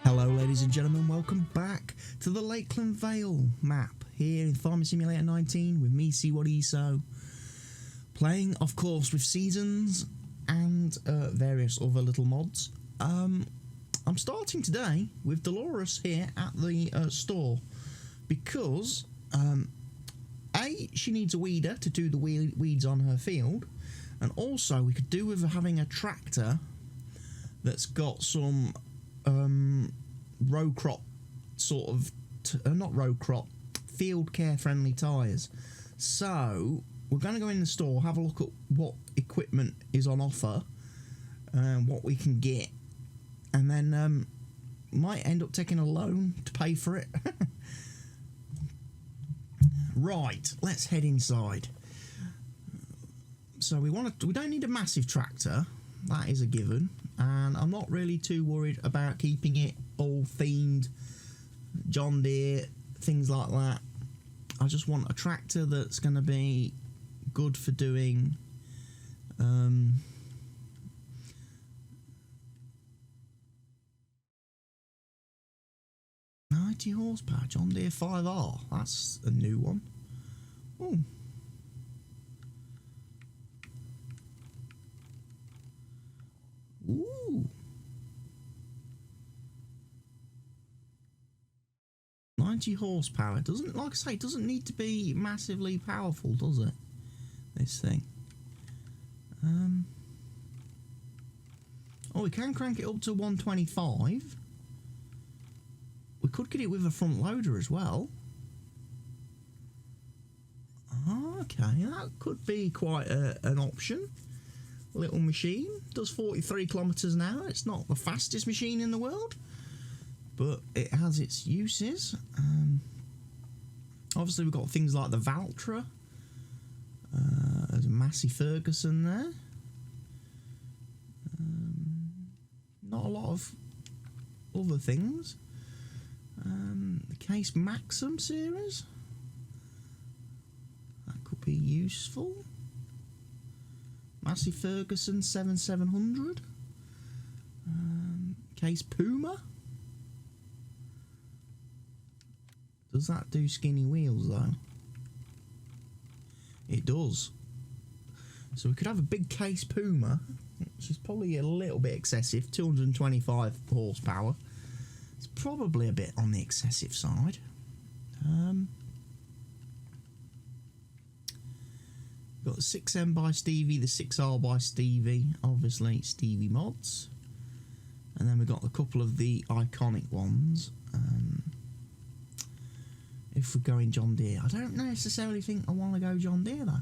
Hello ladies and gentlemen, welcome back to the Lakeland Vale Map here in Farming Simulator 19 with me, CWATTYESO, playing of course with seasons and various other little mods. I'm starting today with Delores here at the store because A, she needs a weeder to do the weeds on her field, and also we could do with having a tractor that's got some row crop sort of not row crop, field care friendly tyres. So we're going to go in the store, have a look at what equipment is on offer and what we can get, and then might end up taking a loan to pay for it. Right, let's head inside. So we don't need a massive tractor, that is a given, and I'm not really too worried about keeping it all themed John Deere, things like that. I just want a tractor that's going to be good for doing 90 horsepower John Deere 5R. That's a new one. Oh. Ooh. 90 horsepower. Doesn't, like I say, it doesn't need to be massively powerful, does it? This thing. Oh, we can crank it up to 125. We could get it with a front loader as well. Okay, that could be quite an option. Little machine, does 43 kilometers an hour. It's not the fastest machine in the world, but it has its uses. Obviously we've got things like the Valtra. There's a Massey Ferguson there. Not a lot of other things. The Case Maxim series, that could be useful. Massey Ferguson 7700. Case Puma. Does that do skinny wheels though? It does. So we could have a big Case Puma, which is probably a little bit excessive, 225 horsepower. It's probably a bit on the excessive side. Got the 6M by Stevie, the 6R by Stevie, obviously Stevie mods, and then we've got a couple of the iconic ones. If we're going John Deere, I don't necessarily think I want to go John Deere though.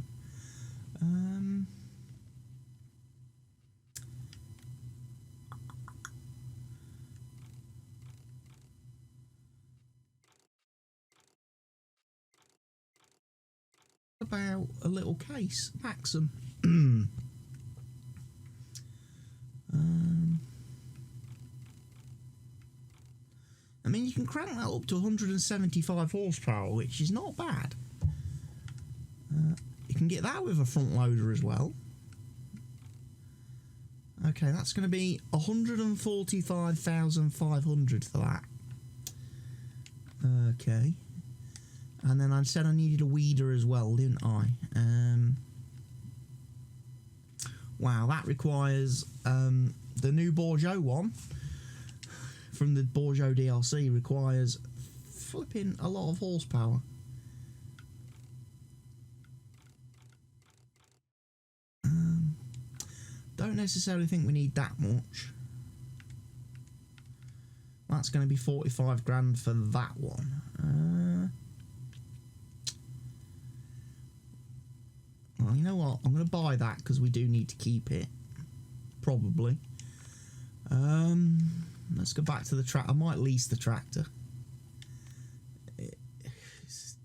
About a little Case Maxim. I mean, you can crank that up to 175 horsepower, which is not bad. You can get that with a front loader as well. Okay, that's going to be 145,500 for that. Okay. And then I said I needed a weeder as well, didn't I? Wow, that requires the new Bourgeot one from the Bourgeot DLC requires flipping a lot of horsepower. Don't necessarily think we need that much. That's going to be 45 grand for that one. Well, you know what? I'm going to buy that because we do need to keep it. Probably. Let's go back to the tractor. I might lease the tractor. It's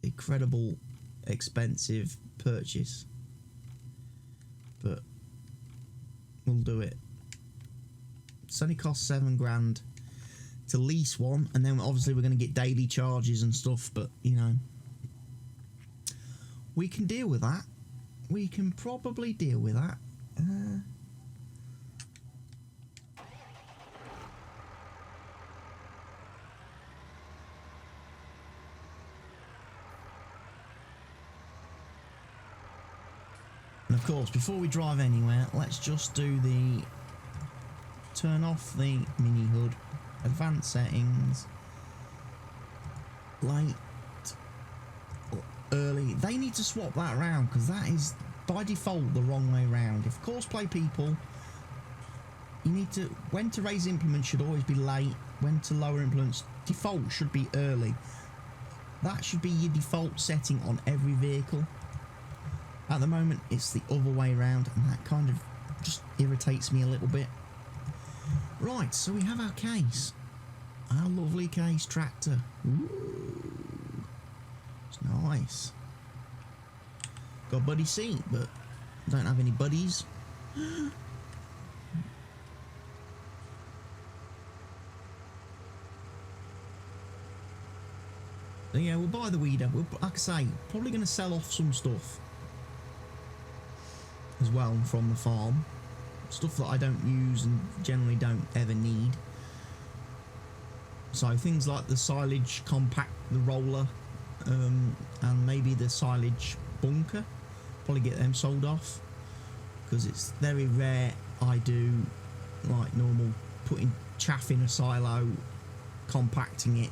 incredible expensive purchase. But we'll do it. It's only cost 7 grand to lease one, and then obviously we're going to get daily charges and stuff, but you know, we can deal with that. We can probably deal with that. And of course, before we drive anywhere, let's just do the turn off the mini hood, advanced settings, late, early. They need to swap that around because that is by default the wrong way round. If cosplay people, you need to, when to raise implements should always be late, when to lower implements, default should be early. That should be your default setting on every vehicle. At the moment it's the other way around, and that kind of just irritates me a little bit. Right, so we have our case, our lovely case tractor. Ooh, it's nice. Got a buddy seat, but don't have any buddies. So yeah, we'll buy the weeder. We'll, like I say, probably going to sell off some stuff as well from the farm. Stuff that I don't use and generally don't ever need. So things like the silage compact, the roller, and maybe the silage bunker. Probably get them sold off because it's very rare I do like normal putting chaff in a silo, compacting it,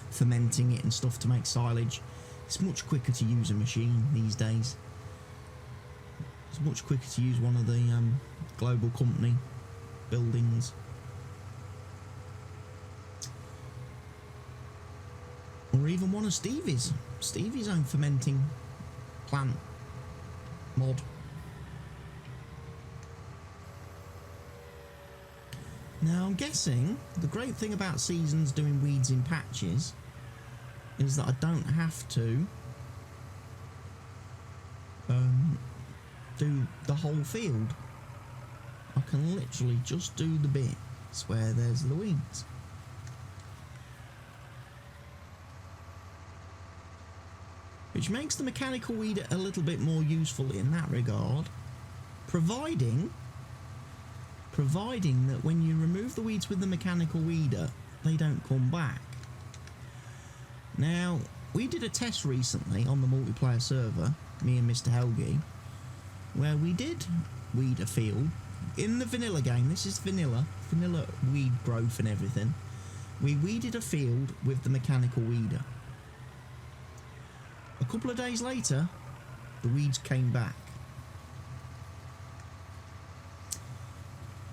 fermenting it and stuff to make silage. It's much quicker to use a machine these days. It's much quicker to use one of the global company buildings. Or even one of Stevie's own fermenting plant mod. Now I'm guessing the great thing about seasons doing weeds in patches is that I don't have to do the whole field. I can literally just do the bits where there's the weeds. Which makes the mechanical weeder a little bit more useful in that regard, providing that when you remove the weeds with the mechanical weeder, they don't come back. Now, we did a test recently on the multiplayer server, me and Mr. Helgi, where we did weed a field in the vanilla game. This is vanilla weed growth and everything. We weeded a field with the mechanical weeder. A couple of days later, the weeds came back,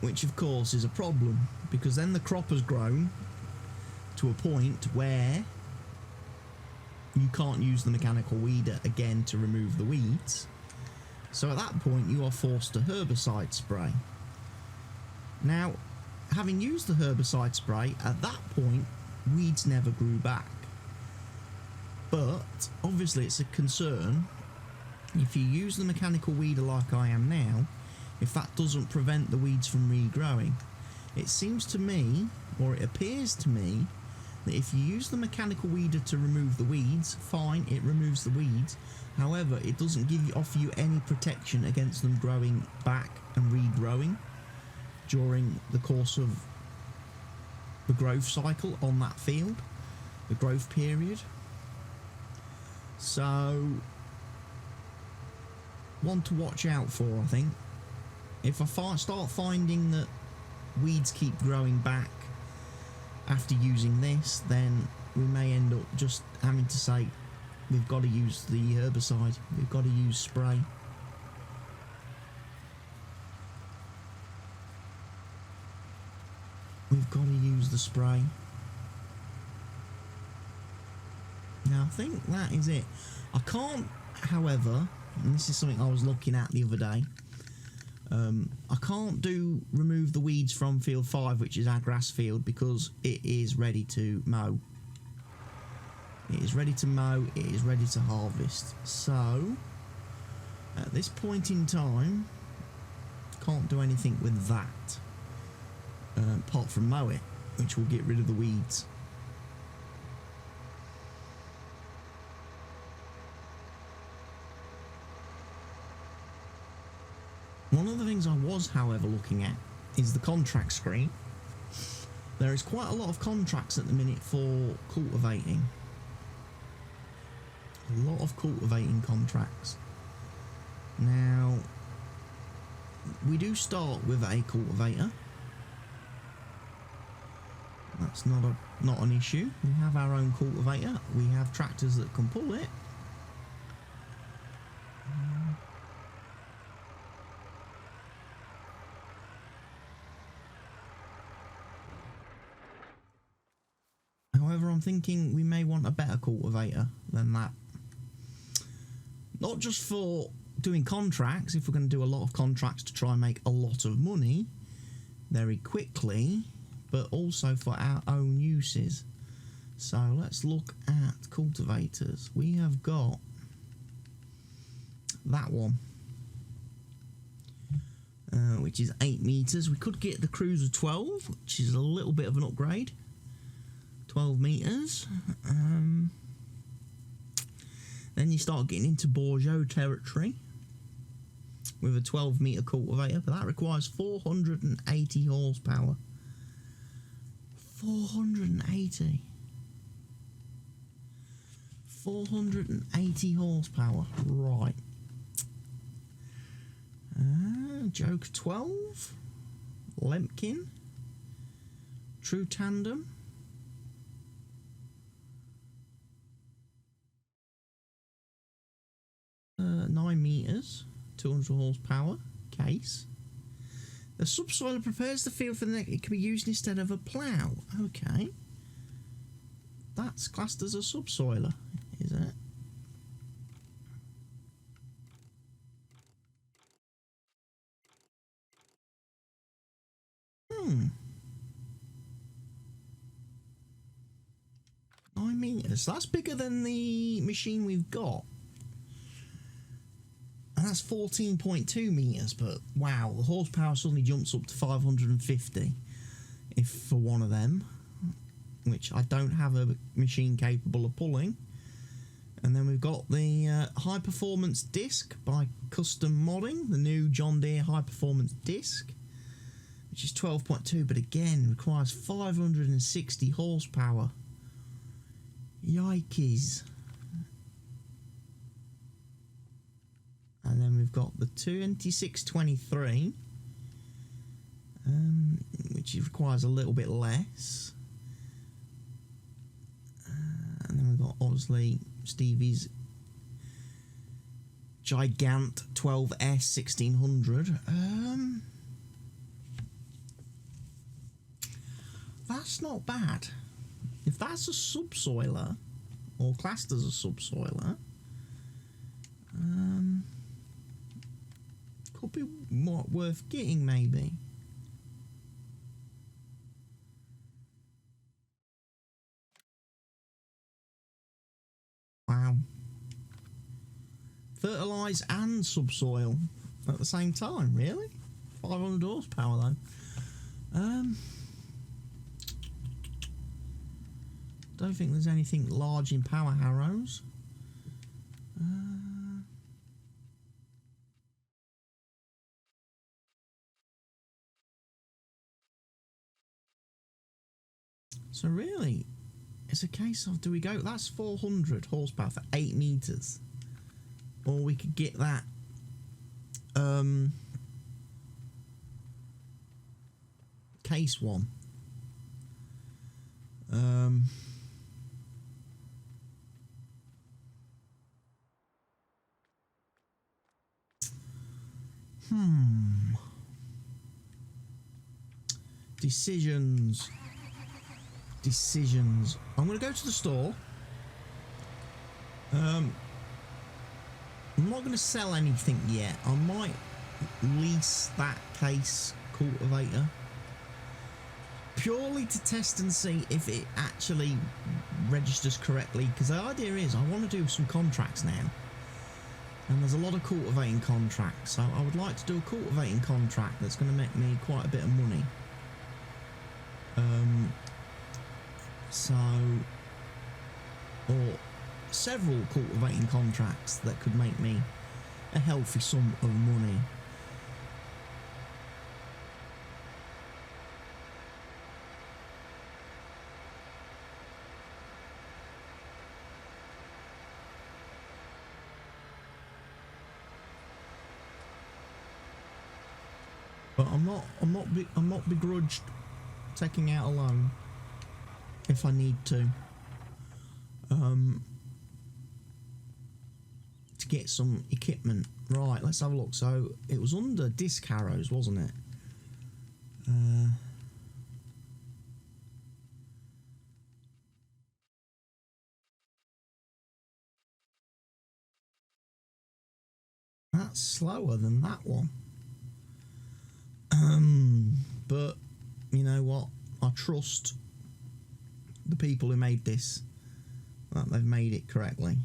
which of course is a problem because then the crop has grown to a point where you can't use the mechanical weeder again to remove the weeds. So at that point you are forced to herbicide spray. Now, having used the herbicide spray, at that point weeds never grew back. But obviously it's a concern if you use the mechanical weeder like I am now, if that doesn't prevent the weeds from regrowing. It seems to me, or it appears to me, that if you use the mechanical weeder to remove the weeds, fine, it removes the weeds. However, it doesn't offer you any protection against them growing back and regrowing during the course of the growth cycle on that field, the growth period. So, one to watch out for, I think. If I start finding that weeds keep growing back after using this, then we may end up just having to say we've got to use the herbicide, we've got to use spray. We've got to use the spray. Now I think that is it. I can't, however, and this is something I was looking at the other day, I can't remove the weeds from field 5, which is our grass field, because it is ready to mow. It is ready to mow, it is ready to harvest. So, at this point in time, can't do anything with that, apart from mow it, which will get rid of the weeds. One of the things I was, however, looking at is the contract screen. There is quite a lot of contracts at the minute for cultivating. A lot of cultivating contracts. Now, we do start with a cultivator. That's not an issue. We have our own cultivator. We have tractors that can pull it. However, I'm thinking we may want a better cultivator than that. Not just for doing contracts, if we're going to do a lot of contracts to try and make a lot of money very quickly, but also for our own uses. So let's look at cultivators. We have got that one, which is 8 meters. We could get the Cruiser 12, which is a little bit of an upgrade. 12 meters. Then you start getting into Bourgeois territory with a 12 meter cultivator, but that requires 480 horsepower. 480. 480 horsepower. Right. Joke 12. Lemkin. True tandem. 9 meters, 200 horsepower, case. The subsoiler prepares the field for the next. It can be used instead of a plough. Okay. That's classed as a subsoiler, is it? Hmm. 9 meters. That's bigger than the machine we've got. And that's 14.2 meters, but wow, the horsepower suddenly jumps up to 550 if for one of them, which I don't have a machine capable of pulling. And then we've got the high performance disc by Custom Modding, the new John Deere high performance disc, which is 12.2, but again requires 560 horsepower. Yikes. And then we've got the 2623, which requires a little bit less. And then we've got obviously Stevie's Gigant 12S 1600. That's not bad. If that's a subsoiler, or classed as a subsoiler, could be more worth getting, maybe. Wow. Fertilise and subsoil at the same time, really? 500 horsepower though. Don't think there's anything large in power harrows. So really, it's a case of, do we go, that's 400 horsepower for 8 meters. Or we could get that case one. Decisions. I'm going to go to the store. I'm not going to sell anything yet. I might lease that case cultivator purely to test and see if it actually registers correctly, because the idea is I want to do some contracts now, and there's a lot of cultivating contracts, so I would like to do a cultivating contract that's going to make me quite a bit of money. Or several cultivating contracts that could make me a healthy sum of money. But I'm not begrudged taking out a loan if I need to get some equipment. Right, let's have a look. So it was under disc harrows, wasn't it? That's slower than that one. But you know what? I trust the people who made this, that they've made it correctly.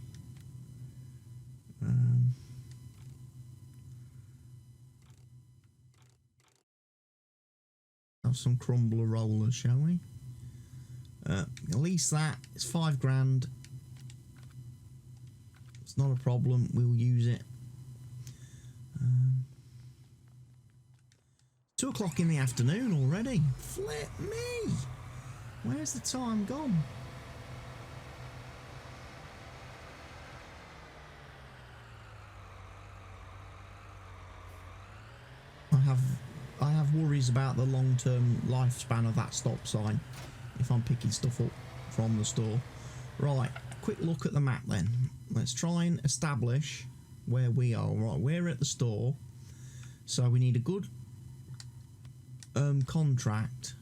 Have some crumbler rollers, shall we? At least that it's £5 grand. It's not a problem. We'll use it. 2 o'clock in the afternoon already. Flip me! Where's the time gone? I have worries about the long-term lifespan of that stop sign if I'm picking stuff up from the store. Right, quick look at the map then. Let's try and establish where we are. Right, we're at the store, so we need a good contract.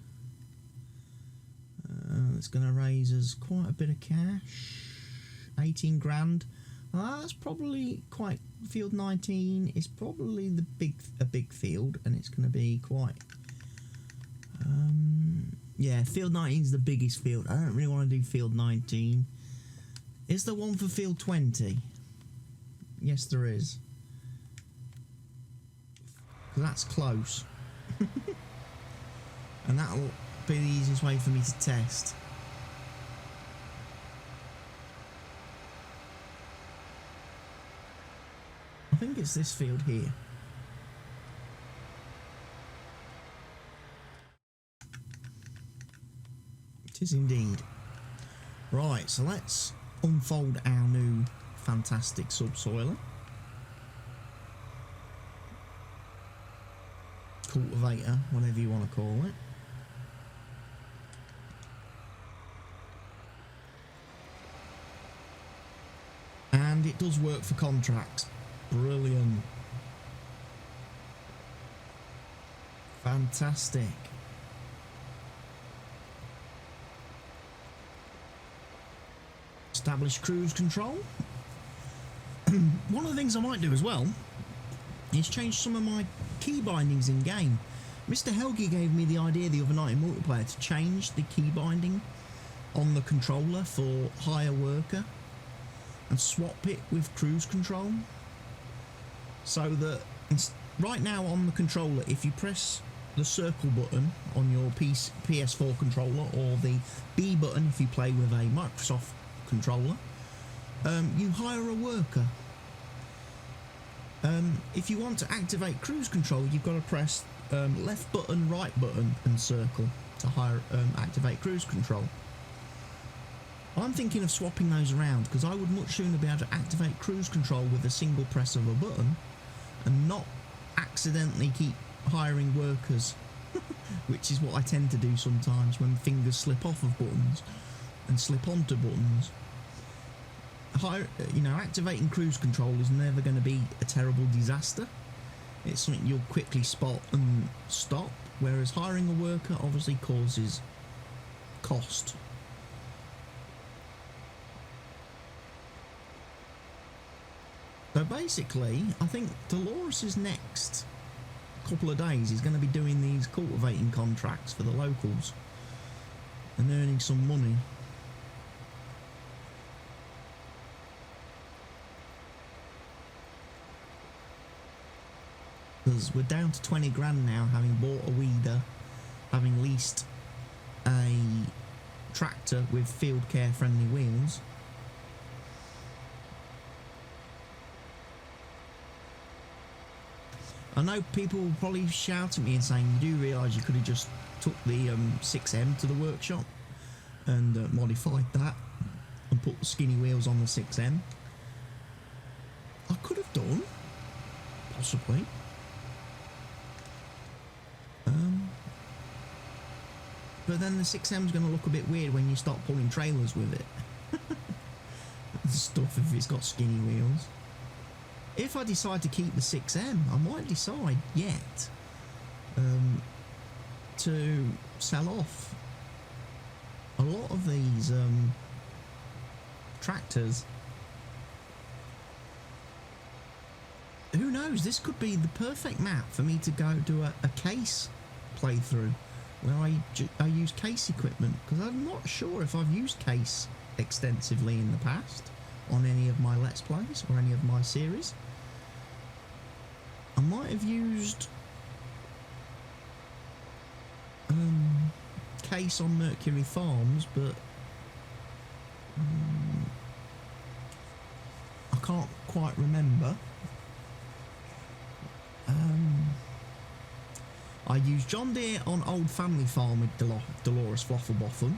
It's going to raise us quite a bit of cash. 18 grand. That's probably quite. Field 19 is probably a big field, and it's going to be quite. Yeah, field 19 is the biggest field. I don't really want to do field 19. Is there one for field 20? Yes, there is. That's close. And that'll be the easiest way for me to test. I think it's this field here. It is indeed. Right, so let's unfold our new fantastic subsoiler. Cultivator, whatever you want to call it. And it does work for contracts. Brilliant. Fantastic. Establish cruise control. One of the things I might do as well is change some of my key bindings in game. Mr. Helgi gave me the idea the other night in multiplayer to change the key binding on the controller for hire worker and swap it with cruise control. So that right now on the controller, if you press the circle button on your PS4 controller, or the B button if you play with a Microsoft controller, you hire a worker. If you want to activate cruise control, you've got to press left button, right button and circle to activate cruise control. I'm thinking of swapping those around, because I would much sooner be able to activate cruise control with a single press of a button and not accidentally keep hiring workers, which is what I tend to do sometimes when fingers slip off of buttons and slip onto buttons. Activating cruise control is never going to be a terrible disaster. It's something you'll quickly spot and stop, whereas hiring a worker obviously causes cost. So basically, I think Delores' next couple of days is going to be doing these cultivating contracts for the locals and earning some money. Because we're down to 20 grand now, having bought a weeder, having leased a tractor with field care friendly wheels. I know people will probably shout at me and saying, you do realise you could have just took the 6M to the workshop and modified that and put the skinny wheels on the 6M. I could have done, possibly. But then the 6M is going to look a bit weird when you start pulling trailers with it. Stuff if it's got skinny wheels. If I decide to keep the 6M, I might decide yet to sell off a lot of these tractors. Who knows, this could be the perfect map for me to go do a case playthrough where I use case equipment, because I'm not sure if I've used case extensively in the past on any of my Let's Plays or any of my series. I might have used case on Mercury Farms, but I can't quite remember. I used John Deere on Old Family Farm with Delores Floffelbotham.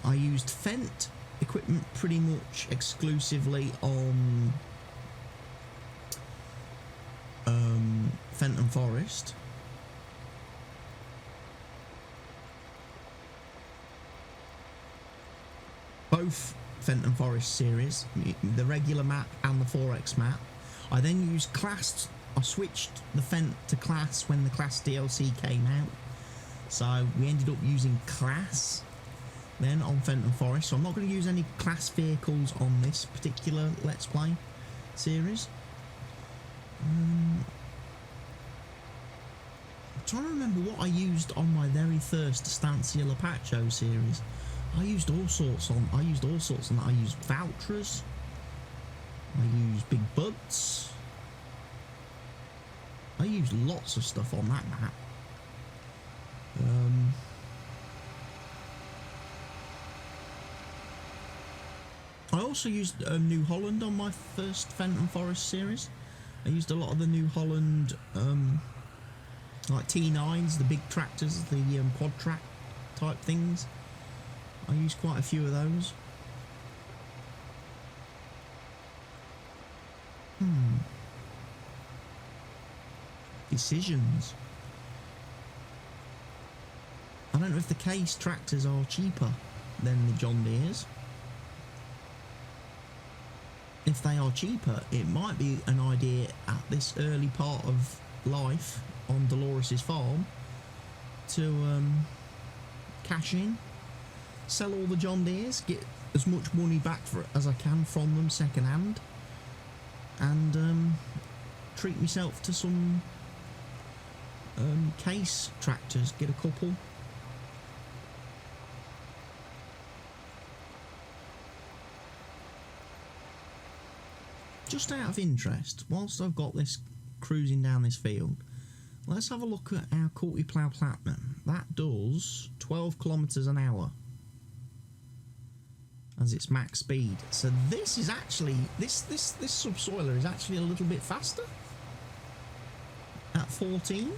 I used Fendt equipment pretty much exclusively on Fenton Forest. Both Fenton Forest series, the regular map and the 4X map. I then used class. I switched the Fent to class when the class DLC came out, so we ended up using class then on Fenton Forest. So I'm not going to use any class vehicles on this particular Let's Play series. I'm trying to remember what I used on my very first Estancia Lapacho series. I used all sorts on. I used Valtras. I used Big Buds. I used lots of stuff on that map. I also used New Holland on my first Fenton Forest series. I used a lot of the New Holland, like T9s, the big tractors, the quad track type things. I used quite a few of those. Decisions. I don't know if the case tractors are cheaper than the John Deeres. If they are cheaper, it might be an idea at this early part of life on Delores' farm to cash in, sell all the John Deeres, get as much money back for it as I can from them second hand, and treat myself to some case tractors, get a couple. Just out of interest, whilst I've got this cruising down this field, let's have a look at our Culti-Plough Platinum. That does 12 kilometres an hour as its max speed. So this is actually, this subsoiler is actually a little bit faster at 14.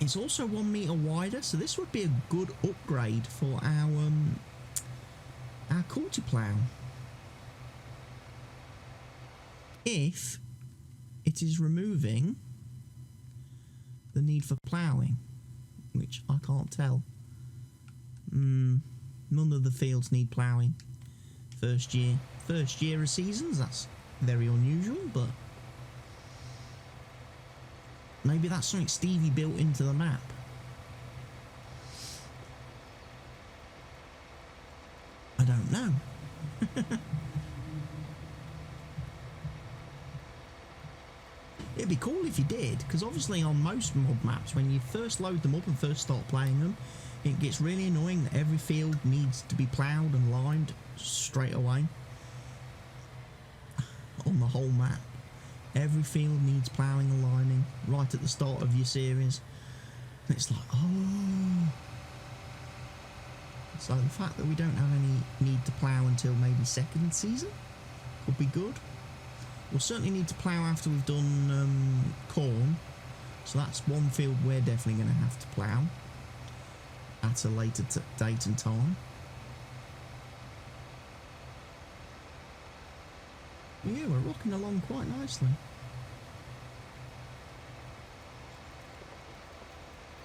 It's also 1 metre wider, so this would be a good upgrade for our Culti-Plough, if it is removing the need for ploughing, which I can't tell. None of the fields need ploughing. First year of seasons, that's very unusual, but maybe that's something Stevie built into the map. I don't know. It'd be cool if you did, because obviously on most mod maps, when you first load them up and first start playing them, it gets really annoying that every field needs to be ploughed and limed straight away on the whole map. Every field needs ploughing and liming right at the start of your series. And it's like, oh. So the fact that we don't have any need to plough until maybe second season would be good. We'll certainly need to plough after we've done corn. So that's one field we're definitely going to have to plough at a later date and time. But yeah, we're rocking along quite nicely.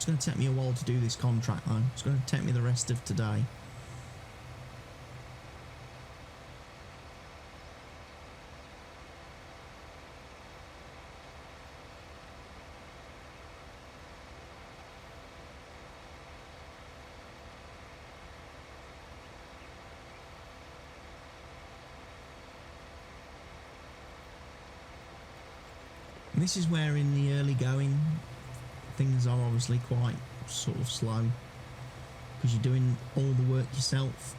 going to take me a while to do this contract though. It's going to take me the rest of today. And this is where in the early going things are obviously quite sort of slow because you're doing all the work yourself.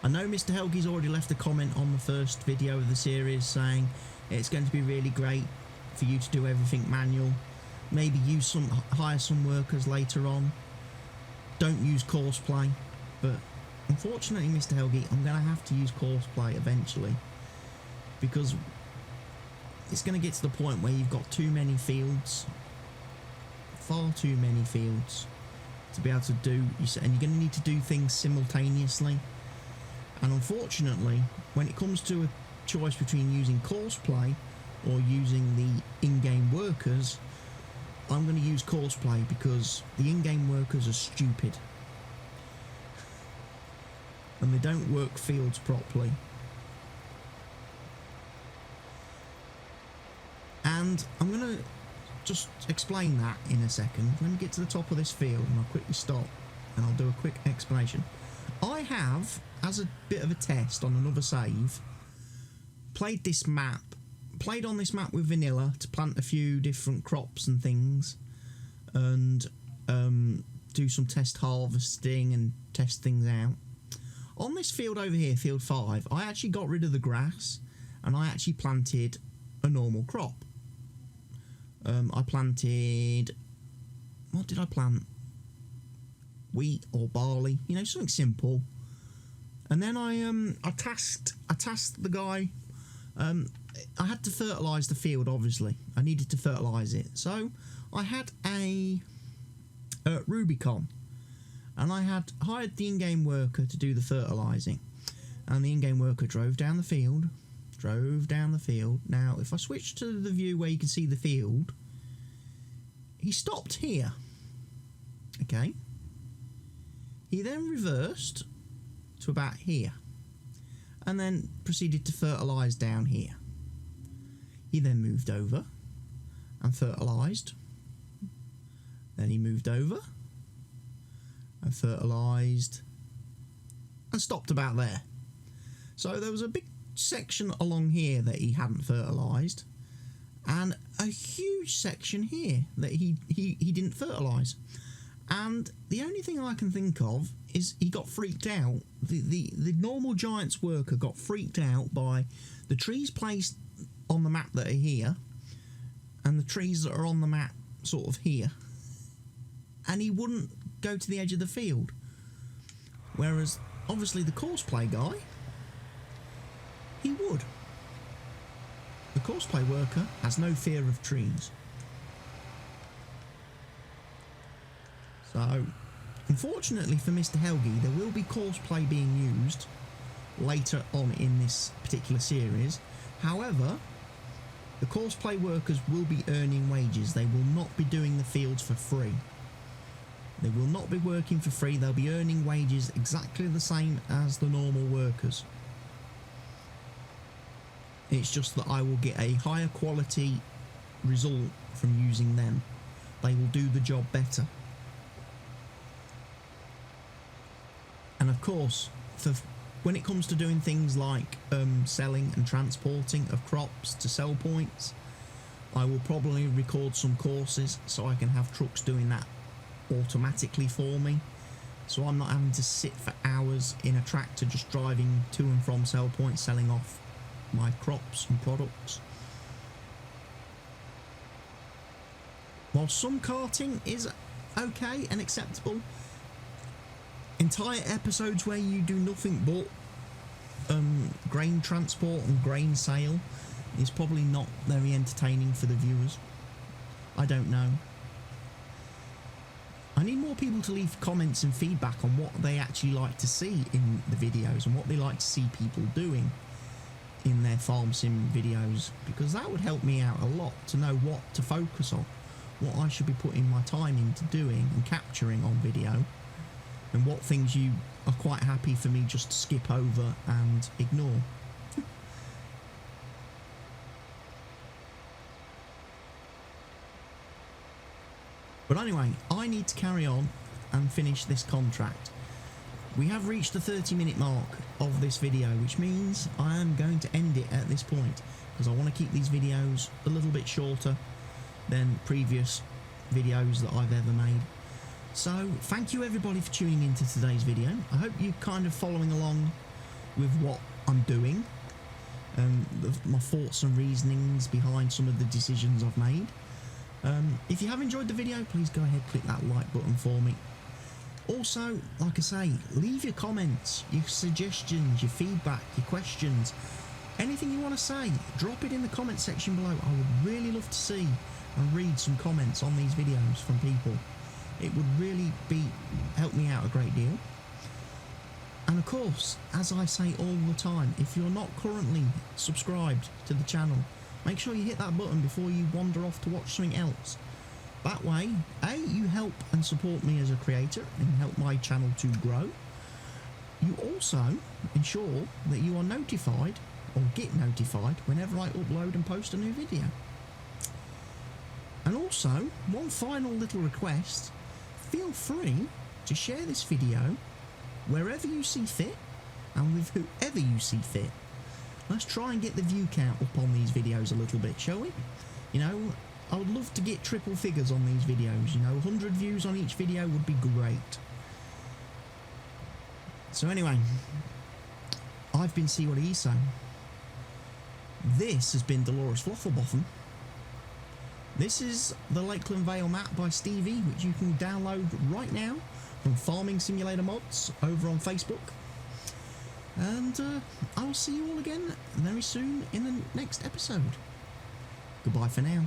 I know Mr. Helgi's already left a comment on the first video of the series saying it's going to be really great for you to do everything manual. Maybe hire some workers later on. Don't use Courseplay. But unfortunately, Mr. Helgi, I'm going to have to use Courseplay eventually because it's going to get to the point where you've got too many fields, far too many fields to be able to do, and you're going to need to do things simultaneously. And unfortunately, when it comes to a choice between using Courseplay or using the in-game workers, I'm going to use Courseplay because the in-game workers are stupid and they don't work fields properly. And I'm going to just explain that in a second. Let me get to the top of this field and I'll quickly stop and I'll do a quick explanation. I have, as a bit of a test on another save, played on this map with vanilla to plant a few different crops and things and do some test harvesting and test things out. On this field over here, field 5, I actually got rid of the grass and I actually planted a normal crop. I planted, what did I plant? Wheat or barley, you know, something simple. And then I tasked the guy. I had to fertilise the field, obviously. I needed to fertilise it. So I had a Rubicon. And I had hired the in-game worker to do the fertilising. And the in-game worker drove down the field. Now, if I switch to the view where you can see the field, he stopped here. Okay. He then reversed to about here. And then proceeded to fertilise down here. He then moved over and fertilised. Then he moved over and fertilised and stopped about there. So there was a big section along here that he hadn't fertilised and a huge section here that he didn't fertilise. And the only thing I can think of is he got freaked out. The normal Giants worker got freaked out by the trees placed on the map that are here and the trees that are on the map sort of here. And he wouldn't go to the edge of the field. Whereas, obviously, the Courseplay guy, he would. The Courseplay worker has no fear of trees. So, unfortunately for Mr. Helgi, there will be Courseplay being used later on in this particular series. However, the Courseplay workers will be earning wages. They will not be doing the fields for free. They will not be working for free. They'll be earning wages exactly the same as the normal workers. It's just that I will get a higher quality result from using them. They will do the job better. And of course, when it comes to doing things like selling and transporting of crops to sell points, I will probably record some courses so I can have trucks doing that automatically for me, so I'm not having to sit for hours in a tractor just driving to and from sell points selling off my crops and products. While some karting is okay and acceptable, entire episodes where you do nothing but grain transport and grain sale is probably not very entertaining for the viewers. I don't know. I need more people to leave comments and feedback on what they actually like to see in the videos and what they like to see people doing in their farm sim videos, because that would help me out a lot to know what to focus on, what I should be putting my time into doing and capturing on video, and what things you are quite happy for me just to skip over and ignore. But anyway, I need to carry on and finish this contract. We have reached the 30-minute mark of this video, which means I am going to end it at this point, because I want to keep these videos a little bit shorter than previous videos that I've ever made. So thank you everybody for tuning into today's video. I hope you're kind of following along with what I'm doing, and my thoughts and reasonings behind some of the decisions I've made. If you have enjoyed the video, please go ahead, click that like button for me. Also, like I say, leave your comments, your suggestions, your feedback, your questions, anything you want to say, drop it in the comment section below. I would really love to see and read some comments on these videos from people. It would really help me out a great deal. And of course, as I say all the time, if you're not currently subscribed to the channel, make sure you hit that button before you wander off to watch something else. That way, A, you help and support me as a creator and help my channel to grow. You also ensure that you are notified, or get notified, whenever I upload and post a new video. And also, one final little request, feel free to share this video wherever you see fit and with whoever you see fit. Let's try and get the view count up on these videos a little bit, shall we? You know, I would love to get triple figures on these videos, you know, 100 views on each video would be great. So anyway, I've been CWATTYESO. This has been Delores Flothelboffen. This is the Lakeland Vale Map by Stevie, which you can download right now from Farming Simulator Mods over on Facebook. And I will see you all again very soon in the next episode. Goodbye for now.